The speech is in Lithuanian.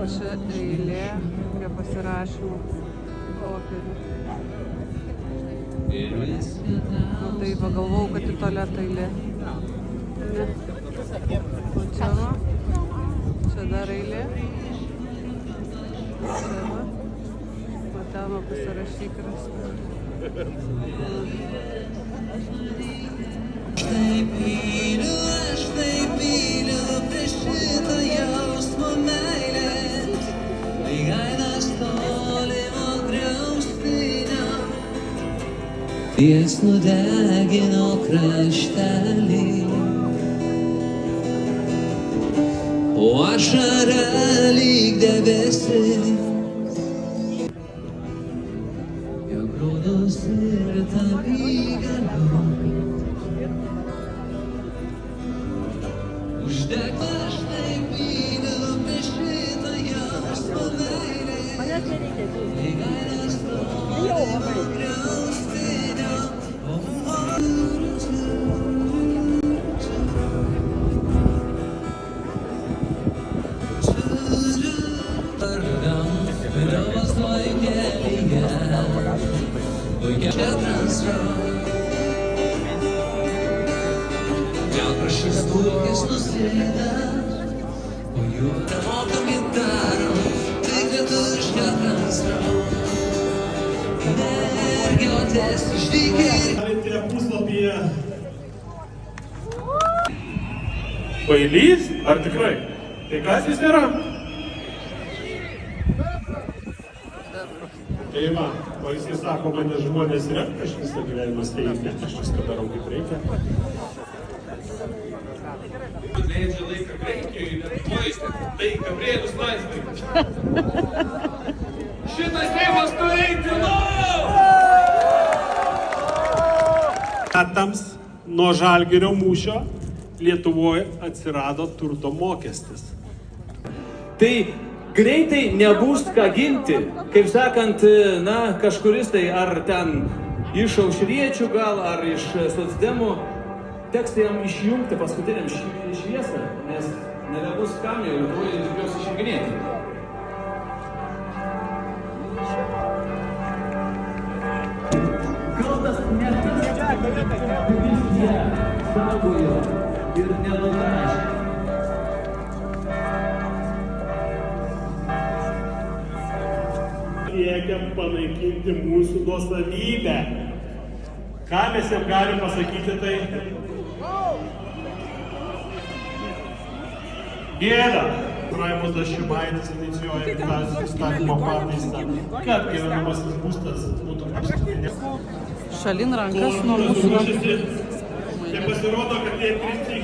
O čia eilė prie pasirašymų popierių. Nu, tai pagalvojau, kad į tualetą eilė. Ne. O čia va. Čia dar eilė. Čia va. O ten pasirašyk raską. Aš taip myliu prieš šitą jausmą meilės, lyg aidas tolimo griaustinio. Jis nudegino kraštelį, o ašara lyg debesis. Jo grūdus ir tavygalu. Uždeg aš taip myliu prieš šitą jausmą meilės, lyg aidas tolimo griaustinio. Šis dulkis nusėda, o jų nemokam gitaro, tik lietuvišką transrau. Mergiotės išdykiai. Galite puslapyje. Bailys? Ar tikrai? Tai kas jis yra? Tai va, o jis sako, kad žmonės renka, aš visą gyvenimą steigti, aš viską darau kaip reikia. Leidžia laiką Graikijoje, Lietuvoje, tai Gabrielius Landsbergis. Šitas tėvas turi eiti lauk! Metams nuo Žalgirio mūšio Lietuvoje atsirado turto mokestis. Tai greitai nebus ką ginti, kaip sakant, na, kažkuris tai ar ten iš aušriečių gal, ar iš socdemų, teks jam išjungti paskutiniam šviesą, nes nebebus kam jau Lietuvoje juos išjunginėti. Kaltas ne tas, kuris ją saugojo ir nenutašė. Siekiam panaikinti mūsų nuosavybę. Ką mes jam galim pasakyti tai? Gėda! Raimundas Šimaitis inicijuoja tą įstatymo pataisą, kad gyvenamasis būstas būtų apskritinė. Šalin rankas nuo mūsų. Tai pasirodo, kad jie pristi.